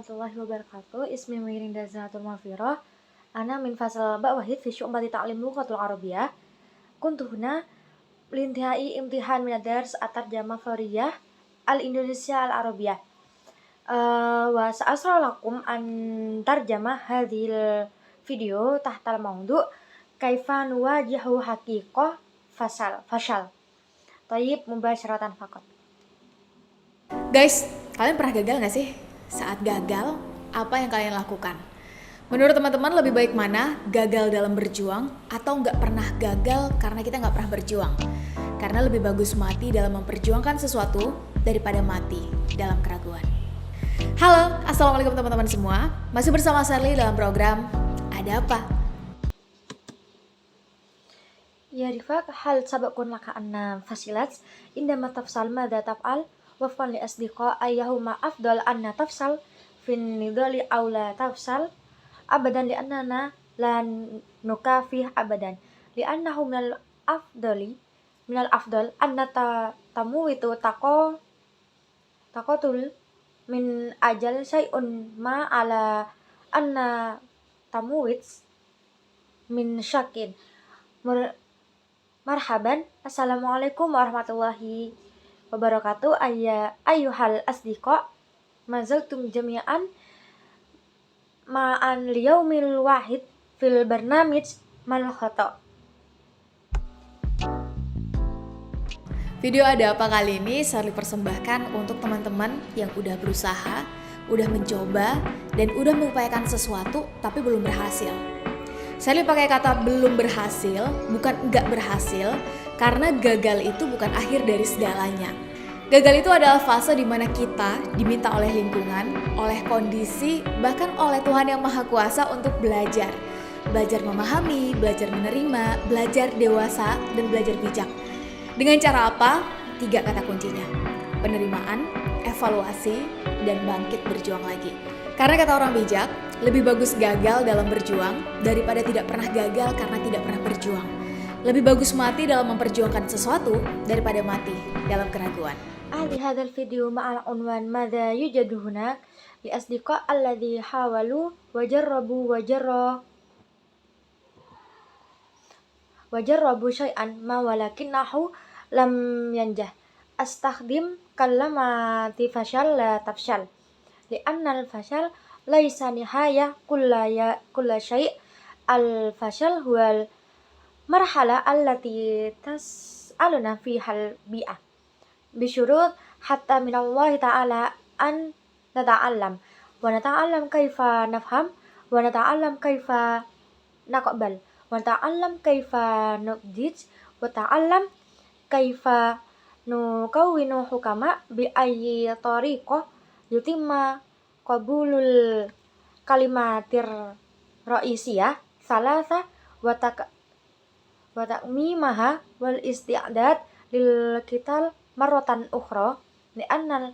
warahmatullahi wabarakatuh. Ismi Mirinda Zatul Mafirah. Ana min fasal ba wahid fi syu'bati ta'lim lughatul arabiyyah. Kuntu huna lintihai imtihan min ad-dars at-tarjamah fawriyah al-Indonesia al-Arabiyyah. Wa sa'asra lakum an tarjamah hadhil video tahtal mawdu' kaifa nuwajihu haqiqah fashal. Tayyib mubasyaratan faqat. Guys, kalian pernah gagal gak sih? Saat gagal, apa yang kalian lakukan? Menurut teman-teman lebih baik mana? Gagal dalam berjuang atau gak pernah gagal karena kita gak pernah berjuang? Karena lebih bagus mati dalam memperjuangkan sesuatu daripada mati dalam keraguan. Halo, assalamualaikum teman-teman semua. Masih bersama Sally dalam program Ada Apa? Ya Rifaq, hal sabakun laka anna fasilat indama tafsal madha taf'al wafqan li asdiqa ayyahuma afdal anna tafsal fin nidali awla tafsal abadan li annana lan nukafih abadan li annahu minal afdal anna tamu itu takotul min ajal syai'un ma ala anna tamuwits min syakin. Marhaban, assalamualaikum warahmatullahi wabarakatuh. Ayyuhal asdiqa, mazaltum jami'an ma'an liyaumil wahid fil barnamij mal khata. Video Ada Apa kali ini Sally persembahkan untuk teman-teman yang udah berusaha, udah mencoba, dan udah mengupayakan sesuatu tapi belum berhasil. Sally pakai kata belum berhasil, bukan enggak berhasil, karena gagal itu bukan akhir dari segalanya. Gagal itu adalah fase di mana kita diminta oleh lingkungan, oleh kondisi, bahkan oleh Tuhan Yang Maha Kuasa untuk belajar. Belajar memahami, belajar menerima, belajar dewasa, dan belajar bijak. Dengan cara apa? 3 kata kuncinya. Penerimaan, evaluasi, dan bangkit berjuang lagi. Karena kata orang bijak, lebih bagus gagal dalam berjuang daripada tidak pernah gagal karena tidak pernah berjuang. Lebih bagus mati dalam memperjuangkan sesuatu daripada mati dalam keraguan. Ahli hadal video ma'al unwan madha yujadu hunak li asdiqa alladhi hawalu wajarrabu syai'an ma walakinnahu lam yanjah. Astakhdim kalamati fashal la tafshal li'annal fashal laisa nihaya kulla syai'. Al fashal huwal marhala allati tas'aluna fihal bi'ah bisyurut hatta minallahi ta'ala an nata'allam wa nata'allam kaifa nafham wa nata'allam kaifa naqbal wa nata'allam kaifa nudij wa ta'allam kaifa nukawwinu hukama bi ayyi tariqah yutimma qabulul kalimatir ra'isiyah salasa wa takmimaha wal isti'dad lil qital marratan ukhra li annal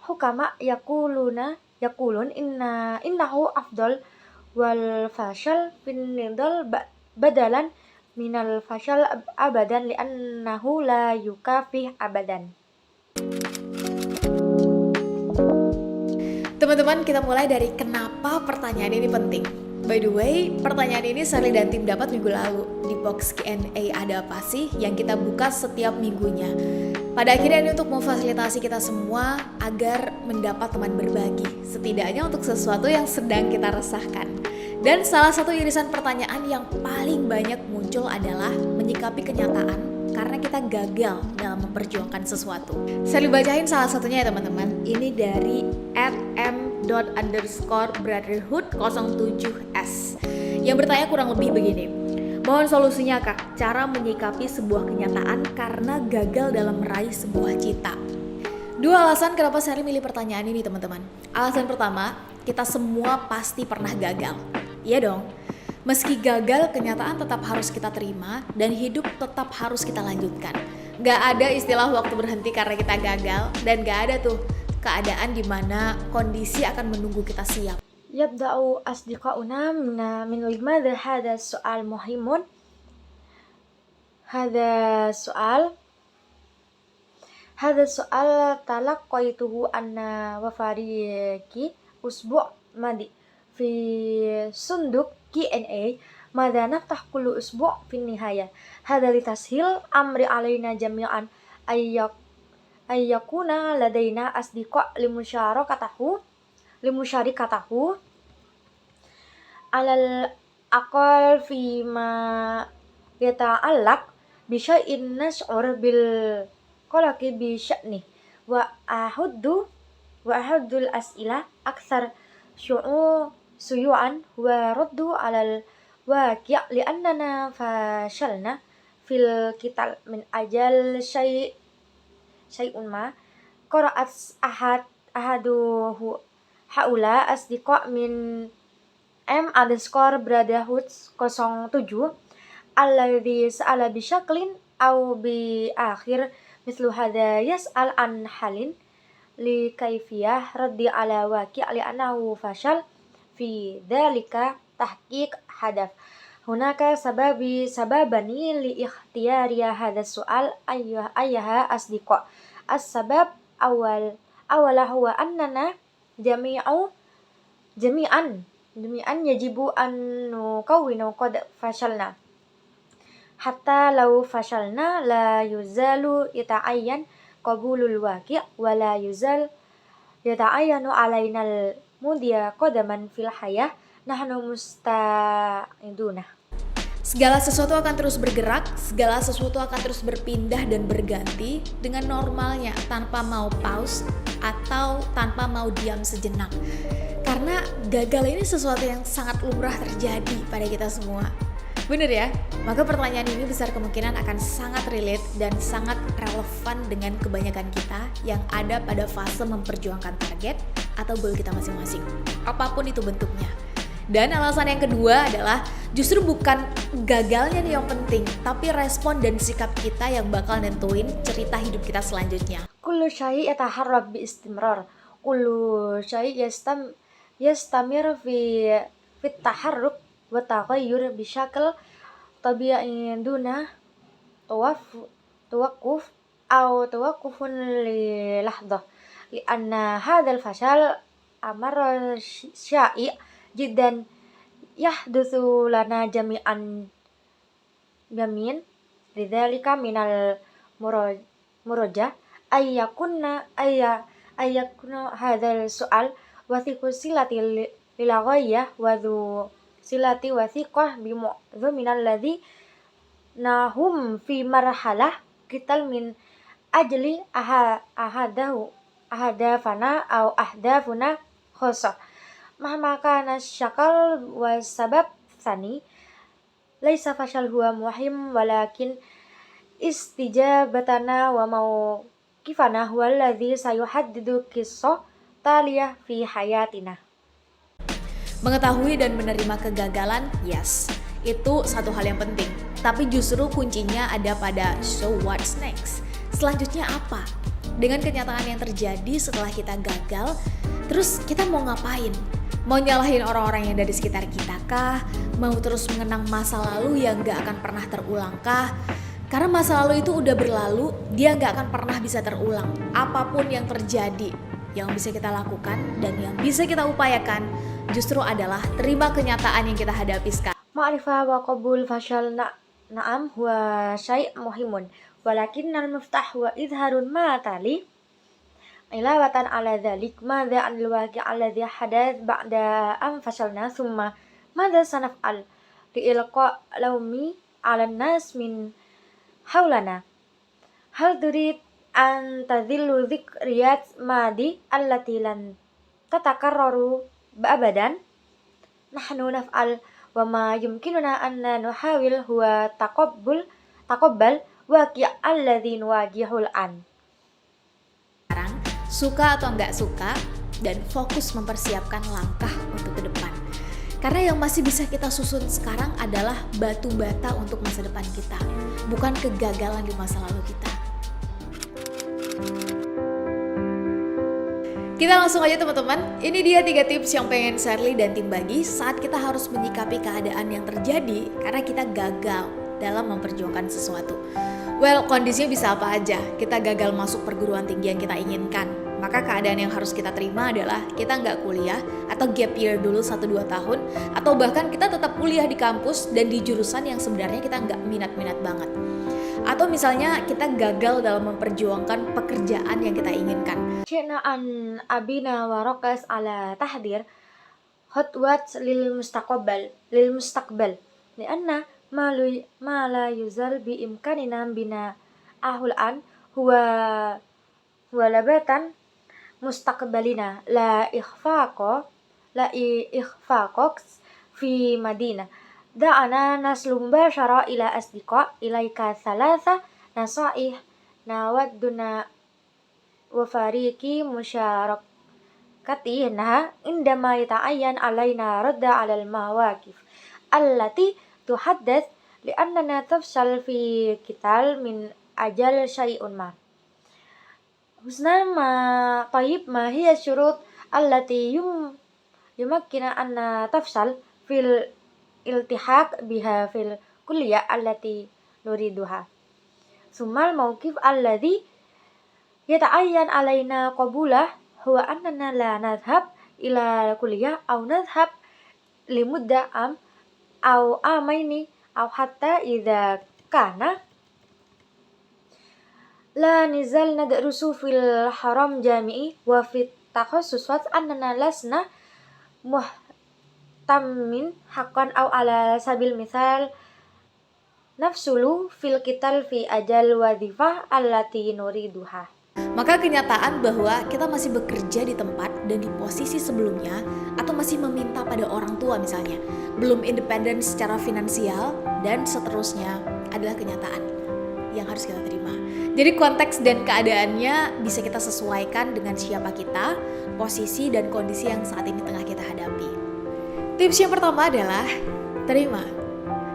hukama yaqulun innahu afdal wal fashal fin nidal badalan minal fashal abadan li annahu la yukafih abadan. Teman-teman, kita mulai dari kenapa pertanyaan ini penting. By the way, pertanyaan ini Sally dan tim dapat minggu lalu di box Q&A Ada Apa Sih yang kita buka setiap minggunya. Pada akhirnya ini untuk memfasilitasi kita semua agar mendapat teman berbagi, setidaknya untuk sesuatu yang sedang kita resahkan. Dan salah satu irisan pertanyaan yang paling banyak muncul adalah menyikapi kenyataan karena kita gagal dalam memperjuangkan sesuatu. Saya bacain salah satunya ya teman-teman. Ini dari @m_brotherhood07s yang bertanya kurang lebih begini. Mohon solusinya Kak, cara menyikapi sebuah kenyataan karena gagal dalam meraih sebuah cita. 2 alasan kenapa Sally milih pertanyaan ini teman-teman. Alasan pertama, kita semua pasti pernah gagal. Iya dong. Meski gagal, kenyataan tetap harus kita terima dan hidup tetap harus kita lanjutkan. Gak ada istilah waktu berhenti karena kita gagal, dan gak ada tuh keadaan di mana kondisi akan menunggu kita siap. Yabda'u asdiqauna min limadha hadha soal muhimun. Hadha soal talaqqaituhu anna wafariki أسبوع ماضي في صندوق Q&A ماذا نفتح كل أسبوع في النهاية. هذا لتسهيل أمر علينا جميعا أن يكون لدينا أصدقاء لمشاركته على الأقل فيما يتعلق بشيء نشعر بالقلق بشأنه وأحد الأسئلة أكثر شيوعا ورد على الواقع لأننا فشلنا في القتال من أجل شيء ما. قرأت أحد هؤلاء أصدقاء من M_Brotherhood 07 الذي سأل بشكل أو بآخر مثل هذا يسأل عن حل لكيفية رد على واقع لأنه فشل في ذلك تحقيق هدف. هناك سببان لاختيار هذا السؤال أيها أصدقاء. السبب أول هو أننا جميعا يجب أن نكون قد فشلنا. حتى لو فشلنا لا يزال يتعين قبول الواقع ولا يزال يتعين علينا المضي قدما في الحياة. نحن مستعدون. Segala sesuatu akan terus bergerak, segala sesuatu akan terus berpindah dan berganti dengan normalnya tanpa mau pause atau tanpa mau diam sejenak. Karena gagal ini sesuatu yang sangat lumrah terjadi pada kita semua. Bener ya? Maka pertanyaan ini besar kemungkinan akan sangat relate dan sangat relevan dengan kebanyakan kita yang ada pada fase memperjuangkan target atau goal kita masing-masing. Apapun itu bentuknya. Dan alasan yang kedua adalah justru bukan gagalnya nih yang penting, tapi respon dan sikap kita yang bakal nentuin cerita hidup kita selanjutnya. Kullu syai' yataharrak bi istimrar. Kullu syai' yastamir fi taharruk wa taghayyur bi syakl tabi'i duna tawaqquf aw tawaqqufun li lahdhah. Lianna hadzal fashal amar syai' jiddan yahdutsu lana jami'an yamin lidzalika minal murajah ayyakuna hadzal su'al wathiqu silati lil ghayah wa dhu silati wathiqah bi mu'dhaminal ladzi nahum fi marhalah qital min ajli ahadafana aw ahdafuna khassa. Mahma kana syakal wa sabab tsani laisa fashal huwa muhim walakin istijabatana wa mauqifana huwa alladhi sayuhaddidu qissah taliyah fi hayatina. Mengetahui dan menerima kegagalan, yes, itu satu hal yang penting. Tapi justru kuncinya ada pada so what's next? Selanjutnya apa? Dengan kenyataan yang terjadi setelah kita gagal, terus kita mau ngapain? Mau nyalahin orang-orang yang dari sekitar kita kah? Mau terus mengenang masa lalu yang gak akan pernah terulang kah? Karena masa lalu itu udah berlalu, dia gak akan pernah bisa terulang. Apapun yang terjadi, yang bisa kita lakukan dan yang bisa kita upayakan justru adalah terima kenyataan yang kita hadapi sekarang. Ma'rifah wa qabul fashal na'am huwa syai' muhimun walakinnal miftah wa idharun ma tali ilawatan ala dhalik madha anil waqi' alladhi hadath ba'da am fashalna thumma madha sanaf'al li'ilqa lawmi ala nas min hawlana. Hal turid an tadhillu dhikriyat madi allati lan tatakarraru abadan. Nahnu naf'al wa ma yumkinuna an nuhawil huwa taqabbal waqi' alladhi nuwajihul an. Suka atau nggak suka, dan fokus mempersiapkan langkah untuk ke depan. Karena yang masih bisa kita susun sekarang adalah batu bata untuk masa depan kita, bukan kegagalan di masa lalu kita. Kita langsung aja teman-teman, ini dia 3 tips yang pengen Sherly dan tim bagi saat kita harus menyikapi keadaan yang terjadi karena kita gagal dalam memperjuangkan sesuatu. Well, kondisinya bisa apa aja. Kita gagal masuk perguruan tinggi yang kita inginkan, Maka keadaan yang harus kita terima adalah kita nggak kuliah atau gap year dulu 1-2 tahun, atau bahkan kita tetap kuliah di kampus dan di jurusan yang sebenarnya kita nggak minat-minat banget. Atau misalnya kita gagal dalam memperjuangkan pekerjaan yang kita inginkan. شئنا أن أبينا وركز على تحضير خطوات للمستقبل لأن ما لا يزال بإمكاننا بناءه الآن هو لباتا مستقبلنا لا إخفاق في مدينة. دعنا نصل مباشرة إلى أصدقاء إليك 3 نصائح نودنا وفريق مشاركتها عندما يتعين علينا رد على المواقف التي تحدث لأننا تفشل في قتال من أجل شيء ما. ما هي الشروط التي يمكن أن تفشل في الالتحاق بها في الكلية التي نريدها. ثم الموقف الذي يتعين علينا قبوله هو أننا لا نذهب إلى الكلية أو نذهب لمدة عام أو عامين أو حتى إذا كان لا نزال ندرس في الحرم جامعي وفي التخصصات أننا لسنا مهتمين حقا أو على سبيل المثال نفشل في القتال في أجل وظيفة التي نريدها. Maka kenyataan bahwa kita masih bekerja di tempat dan di posisi sebelumnya, atau masih meminta pada orang tua misalnya, belum independen secara finansial, dan seterusnya adalah kenyataan yang harus kita terima. Jadi konteks dan keadaannya bisa kita sesuaikan dengan siapa kita, posisi dan kondisi yang saat ini tengah kita hadapi. Tips yang pertama adalah terima.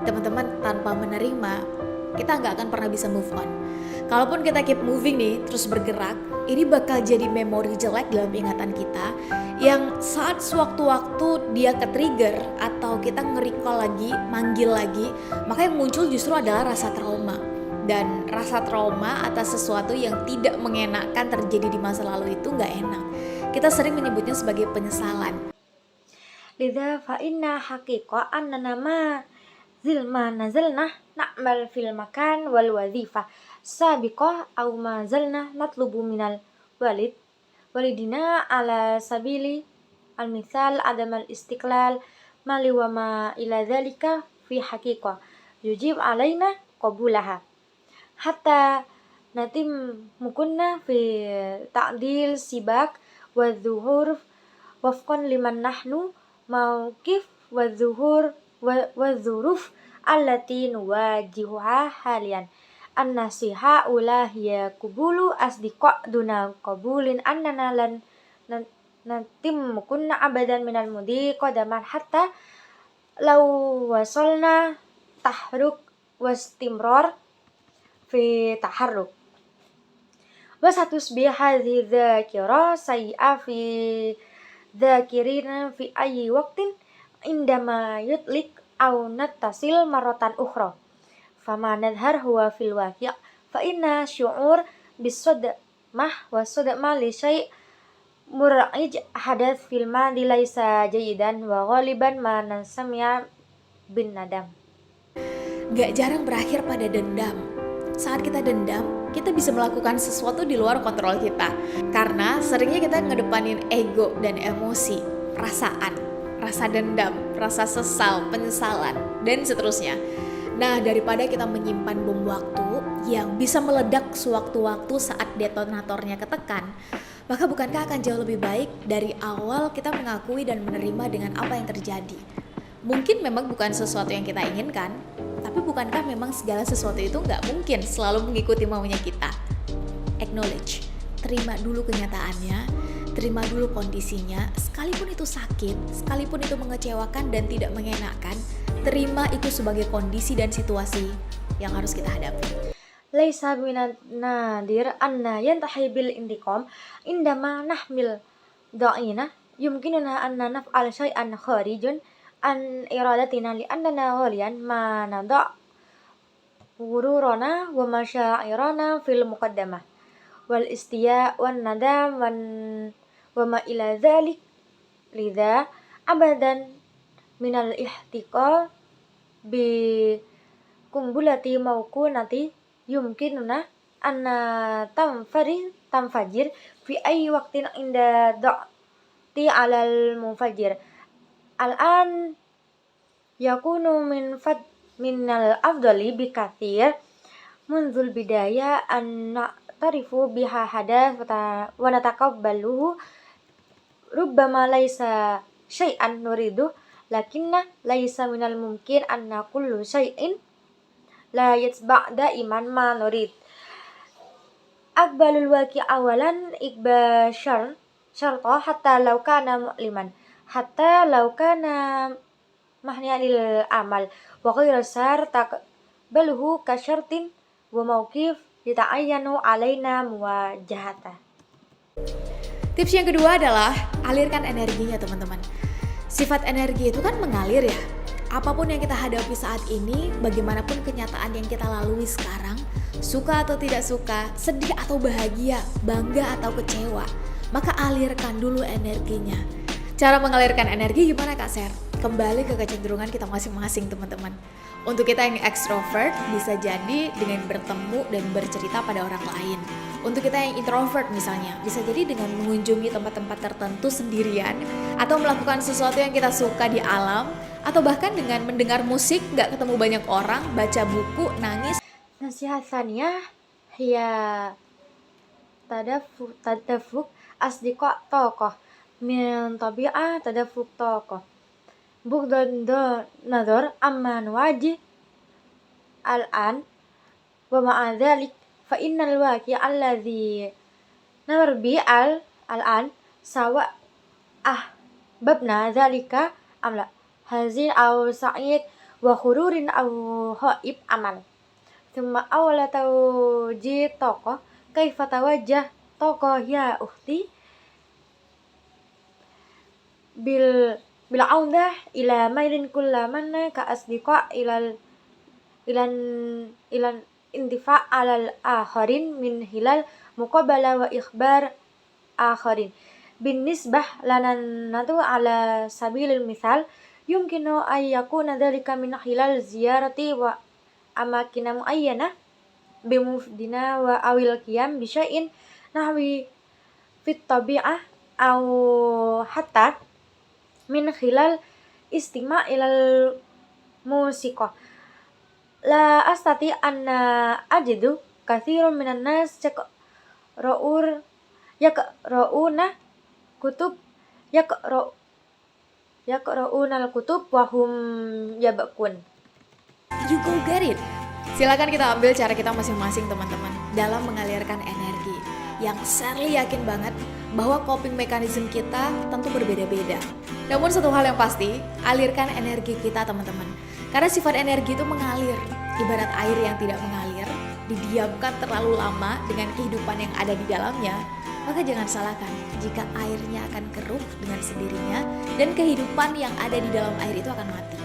Teman-teman, tanpa menerima, kita nggak akan pernah bisa move on. Kalaupun kita keep moving nih, terus bergerak, ini bakal jadi memori jelek dalam ingatan kita yang saat sewaktu-waktu dia ke-trigger atau kita nge-recall lagi, manggil lagi, maka yang muncul justru adalah rasa trauma. Dan rasa trauma atas sesuatu yang tidak mengenakan terjadi di masa lalu itu nggak enak. Kita sering menyebutnya sebagai penyesalan. Lidha fa'inna haqiqa annana ma nazalna na'mal fil makan wal wadhifah sabiqah aw ma zalna natlubu minal walidina ala sabili al misal adam al istiqlal mali wa ma ila dhalika fi haqiqah yujib alaina qabulaha hatta natim mukunna fi ta'dil sibak wa dhuhur wafqan liman nahnu mauqif wa dhuhur wa dhuruf allati nuwajihuha halian. An-nasiha ula hiya kubulu asdiqa duna qabulin annana lan natim kunna abadan minal mudi qadaman hatta law wasalna tahruk wastimrar fi taharruk wa satusbih hadhihi dzakira say'a fi dzakirina fi ayyi waqtin indama yutlik aw nattasil maratan ukhra. Fama nadhar huwa fil waqi' fa inna syu'ur bis-sadmah wa sadmah li syai' mur'ij hadath fil madi laisa jayidan wa ghaliban ma nasami'a bin nadam. Gak jarang berakhir pada dendam. Saat kita dendam, kita bisa melakukan sesuatu di luar kontrol kita. Karena seringnya kita ngedepanin ego dan emosi, perasaan, rasa dendam, rasa sesal, penyesalan, dan seterusnya. Nah, daripada kita menyimpan bom waktu yang bisa meledak sewaktu-waktu saat detonatornya ketekan, maka bukankah akan jauh lebih baik dari awal kita mengakui dan menerima dengan apa yang terjadi? Mungkin memang bukan sesuatu yang kita inginkan, tapi bukankah memang segala sesuatu itu nggak mungkin selalu mengikuti maunya kita? Acknowledge, terima dulu kenyataannya, terima dulu kondisinya, sekalipun itu sakit, sekalipun itu mengecewakan dan tidak mengenakan, terima itu sebagai kondisi dan situasi yang harus kita hadapi. Laisa minan nadir anna yantahi bil intiqam indama nahmil da'ina yumkinuna anna naf'al syai'an kharijun an iradatina li annana ghaliyan ma nada' wururana wa masyairana fil muqaddamah wal istiya wan nadam wa ma ila dzalik. Lidha abadan minal ihtiqa bi kumbulati maukunati yumkinuna anna tamfajir fi ayyi waqtin inda da'ti alal munfajir. Al-an yakunu minal afdali bikathir mundzul bidaya an na'tarifu biha hadath wa nataqabbaluhu. Rubbama laisa syai'an nuridu lakinna laisa minal mumkin anna kullu syai'in la yatba' daiman ma nurid. Aqbalul waqi awalan ikba syarta hatta law kana mu'liman, hatta law kana mahniyan lil amal wa ghayra sar taqbaluhu ka syartin wa mawqif yata'ayyanu alaina muwajahata. Tips yang kedua adalah alirkan energinya teman-teman. Sifat energi itu kan mengalir ya. Apapun yang kita hadapi saat ini, bagaimanapun kenyataan yang kita lalui sekarang, suka atau tidak suka, sedih atau bahagia, bangga atau kecewa, maka alirkan dulu energinya. Cara mengalirkan energi gimana Kak Ser? Kembali ke kecenderungan kita masing-masing teman-teman. Untuk kita yang extrovert bisa jadi dengan bertemu dan bercerita pada orang lain. Untuk kita yang introvert misalnya, bisa jadi dengan mengunjungi tempat-tempat tertentu sendirian, atau melakukan sesuatu yang kita suka di alam, atau bahkan dengan mendengar musik, gak ketemu banyak orang, baca buku, nangis. Nasihat tsaniyah hiya tadafuk asdiqa tokoh min tabi'ah tadafuk tokoh bugdan nador amman wajih al-an wa ma'adzalik fa innal waqi' alladhi narbi al-an sawa babna dzalika amla hazin aw sa'id wa khururin aw haib amal. Thumma awala tawjih tokoh kaifa tawajjah tokoh ya ukhti bil aundah ila mailin kullamanna ka asdiqa ilan intifa' alal akharin min hilal muqabala wa ikhbar akharin. Bin nisbah lana natu ala sabilil misal yumkinu ay yakuna dhalika min hilal ziyarati wa amakina muayyana bimufdina wa awil qiyam bi syai'in nahwi fit tabi'ah aw hatta min khilal istima' ilal musiqah. La astati anna ajidu kathirun minan nas yaqra'una al-kutub wa hum yabakun. You go get it. Silakan kita ambil cara kita masing-masing teman-teman dalam mengalirkan energi. Yang Sherly yakin banget bahwa coping mechanism kita tentu berbeda-beda. Namun satu hal yang pasti, alirkan energi kita teman-teman. Karena sifat energi itu mengalir, ibarat air yang tidak mengalir, didiamkan terlalu lama dengan kehidupan yang ada di dalamnya, maka jangan salahkan jika airnya akan keruh dengan sendirinya dan kehidupan yang ada di dalam air itu akan mati.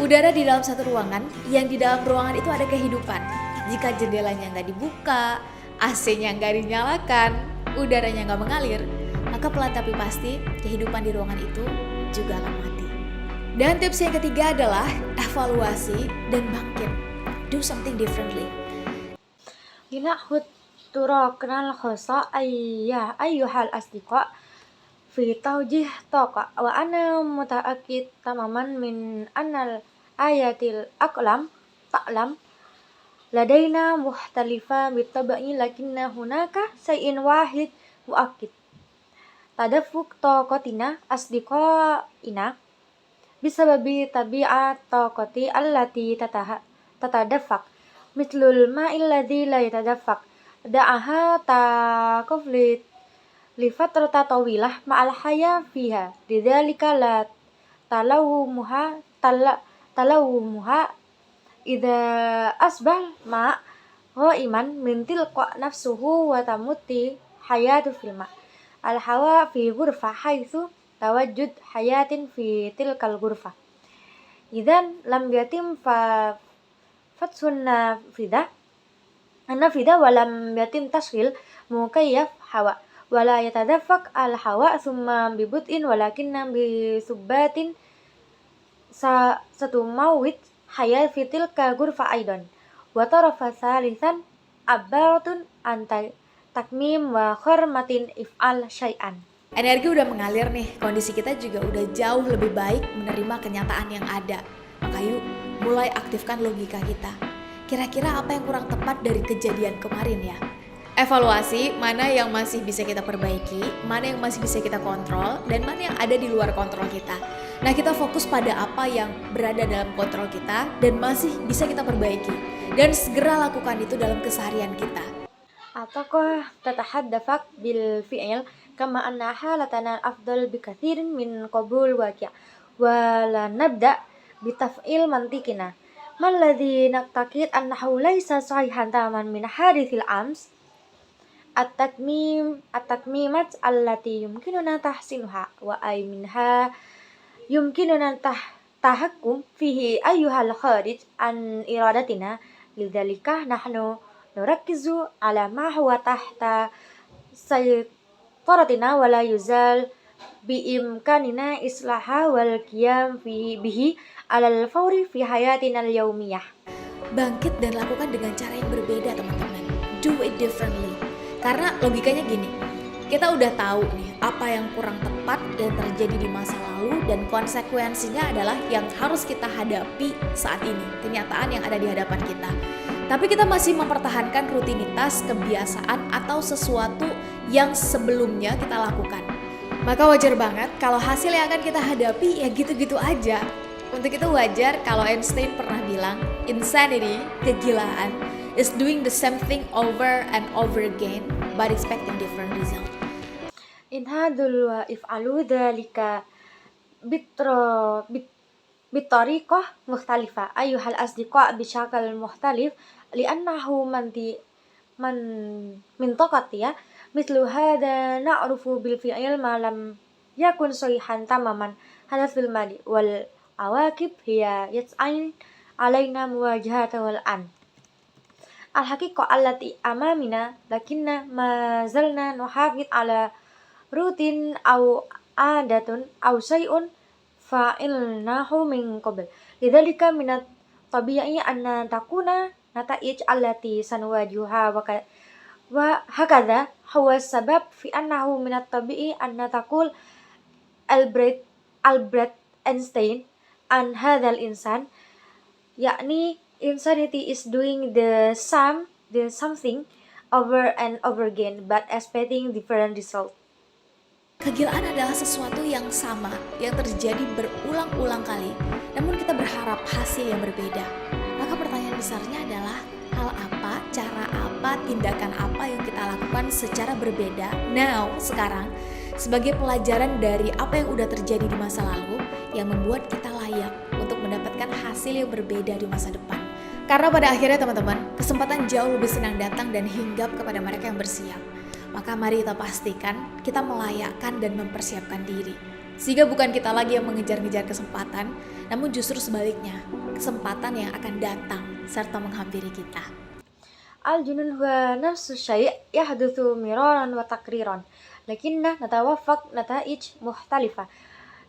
Udara di dalam satu ruangan, yang di dalam ruangan itu ada kehidupan. Jika jendelanya nggak dibuka, AC-nya nggak dinyalakan, udaranya nggak mengalir, maka pelan tapi pasti kehidupan di ruangan itu juga akan mati. Dan tips yang ketiga adalah evaluasi dan bangkit. Do something differently. Lina'hud turaknal khosa ayyuhal asdiqa fi tawjih toqa wa ana muta'akid tamaman min annal ayatil aqlam ta'lam ladaina muhtalifa bitaba'i lakinna hunaka sayin wahid mu'akid tadafuk toqatina asdiqaina bisababi tabi'at toqati allati tatadafak mitlul ma'il ladzi la yatadafak da'aha taqaflit li fatrata tawilah ma'al haya fiha lidzalika la talawumuha idza asbah ma ghaiman min tilqa nafsuhu wa tamutti hayatu fil ma al hawa fi ghurfa haitsu tawajjud hayatin fi tilkal ghurfa idzan lam yatim fa fatsun nafidah النافذة ولم يتم تشغيل مكيف هواء ولا يتدفق الهواء ثم ببطء ولكن بثبات ستموت حياة في تلك الغرفة أيضا. وطرف ثالثا عبارة عن takmim wa khormatin if'al syai'an. Energi udah mengalir nih, kondisi kita juga udah jauh lebih baik menerima kenyataan yang ada. Maka yuk, mulai aktifkan logika kita. Kira-kira apa yang kurang tepat dari kejadian kemarin ya? Evaluasi mana yang masih bisa kita perbaiki, mana yang masih bisa kita kontrol, dan mana yang ada di luar kontrol kita. Nah, kita fokus pada apa yang berada dalam kontrol kita dan masih bisa kita perbaiki. Dan segera lakukan itu dalam keseharian kita. Ataukah tatahaddatsak bil fi'il kama anna halatana afdal bikatsirin min qabul waqi' wa la nabda bitaf'il mantiqina mal ladzi naqtaqid annahu laysa sahihan taman min hadithil ams at-takmimat allati yumkinuna tahsinuha wa ay minha yumkinuna tahakkum fihi ayyuhal kharij an iradatina lidzalika nahnu nurakkizu ala ma huwa tahta saytaratina wala yuzal biimkanina islaha wal qiyam bihi alal fawri fi hayatina al-yaumiyah. Bangkit dan lakukan dengan cara yang berbeda teman-teman. Do it differently. Karena logikanya gini, kita udah tahu nih apa yang kurang tepat yang terjadi di masa lalu dan konsekuensinya adalah yang harus kita hadapi saat ini, kenyataan yang ada di hadapan kita. Tapi kita masih mempertahankan rutinitas, kebiasaan, atau sesuatu yang sebelumnya kita lakukan. Maka wajar banget kalau hasil yang akan kita hadapi ya gitu-gitu aja. Untuk itu wajar kalau Einstein pernah bilang, insanity, kegilaan, is doing the same thing over and over again but expecting different result. In hadul wa if'alu dhalika bitariqah mukhtalifah ayyuhal asdiqa bishakal mukhtalif li'annahu min taqatiya mithlu hadha na'rufu bil fi'il ma lam yakun sahihan tamaman hadath fil madi wal awakib hiya yat'ain alaina muwajahata wal an al-haqiqah allati amamina lakinna ma zalna nuhaqid ala rutin aw adatun aw syai'un fa'ilnahu min qabl lidzalika min at-tabi'i anna takuna nata'ij allati sanwajuha wa hakadha huwa sabab fi annahu min at-tabi'i anna taqul Albert Einstein an hadzal insan yakni insanity is doing the something over and over again but expecting different result. Kegilaan adalah sesuatu yang sama, yang terjadi berulang-ulang kali, namun kita berharap hasil yang berbeda. Maka pertanyaan besarnya adalah hal apa, cara apa, tindakan apa yang kita lakukan secara berbeda now, sekarang, sebagai pelajaran dari apa yang udah terjadi di masa lalu yang membuat kita layak untuk mendapatkan hasil yang berbeda di masa depan. Karena pada akhirnya teman-teman, kesempatan jauh lebih senang datang dan hinggap kepada mereka yang bersiap. Maka mari kita pastikan kita melayakkan dan mempersiapkan diri. Sehingga bukan kita lagi yang mengejar-ngejar kesempatan, namun justru sebaliknya, kesempatan yang akan datang serta menghampiri kita. Al-junun huwa nafsu syai' yahduthu miraran wa takriran, lakinna natawaffaq nataij mukhtalifah.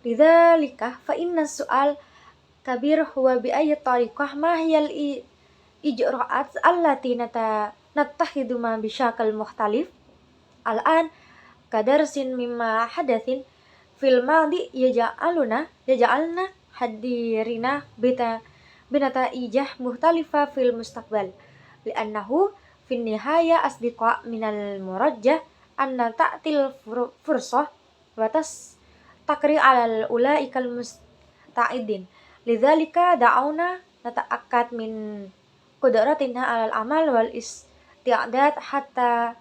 Lidzalika fa inna su'al kabir huwa bi ayyi tariqah ma hiya al-ijra'at allati nattakhidhu ma bisyakal mukhtalif. Al-an kadarsin mimma hadatsin fil madi yaj'alna hadirina binata ijah muhtalifa fil mustaqbal li'annahu fin nihaya asdiqa minal murajjah anna ta'til fursah wa takri alal ulaikal musta'idin lidzalika da'auna nata'akkad min qudratina alal amal wal isti'dad hatta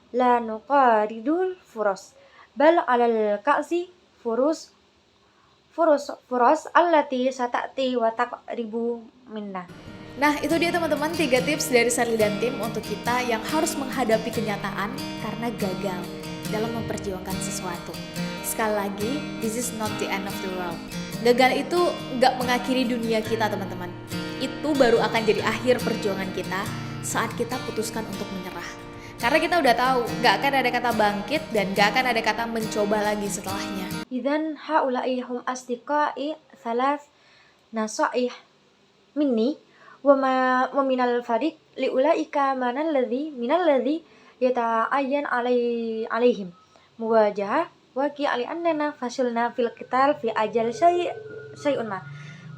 la nuqaridul furas bal alal ka'si furas allati sata'ti wa taqribu minna. Nah itu dia teman-teman 3 tips dari Sally dan tim untuk kita yang harus menghadapi kenyataan karena gagal dalam memperjuangkan sesuatu. Sekali lagi, this is not the end of the world. Gagal itu gak mengakhiri dunia kita teman-teman. Itu baru akan jadi akhir perjuangan kita saat kita putuskan untuk menyerah. Karena kita udah tahu gak akan ada kata bangkit dan gak akan ada kata mencoba lagi setelahnya. Idzan haula'i hum asdiqai thalath nasaih minni wa minal fariq liulaika minal ladzi yata'ayyan alaihim muwajahah wa ali annana fasilna fil qital fi ajal syai'un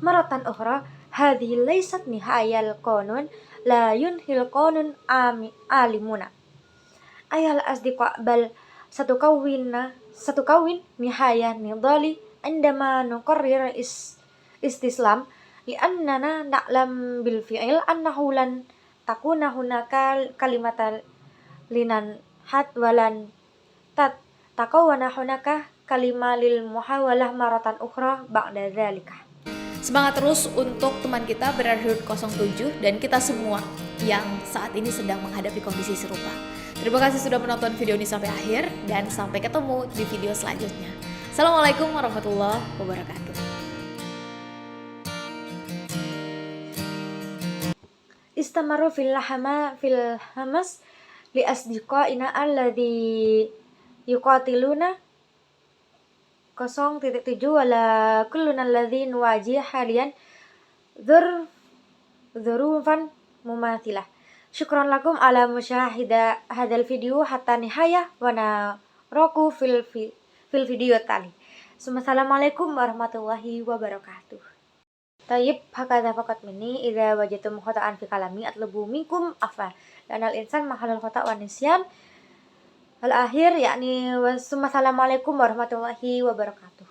maratan ukhra hadhihi laysat nihayal qanun la yunhil qanun alimuna ayal asdiqa bal satukawin nihaya nidali indama nuqarrir istislam li'annana na'lam bil fi'il annahu lan takuna hunaka kalimatan linan hat walan takawana hunaka kalima lil muhawalah maratan ukhra ba'da dzalika. Semangat terus untuk teman kita Brotherhood 07 dan kita semua yang saat ini sedang menghadapi kondisi serupa. Terima kasih sudah menonton video ini sampai akhir dan sampai ketemu di video selanjutnya. Assalamualaikum warahmatullahi wabarakatuh. Istamaru fil hamas li asdiqaina alladhi yuqatiluna 0.7 wala kulluna alladhi nuwajih halian dzurufan mumathilah. Syukran lakum ala musyahida hadzal video hatta nihayah wa naraku fil video tali. Assalamualaikum warahmatullahi wabarakatuh. Tayyib hakadha faqat minni idza wajadtum khata'an fi kalami atlubu minkum afa lanal insan mahalul khata' wa nisyan al akhir yakni wassalamualaikum warahmatullahi wabarakatuh.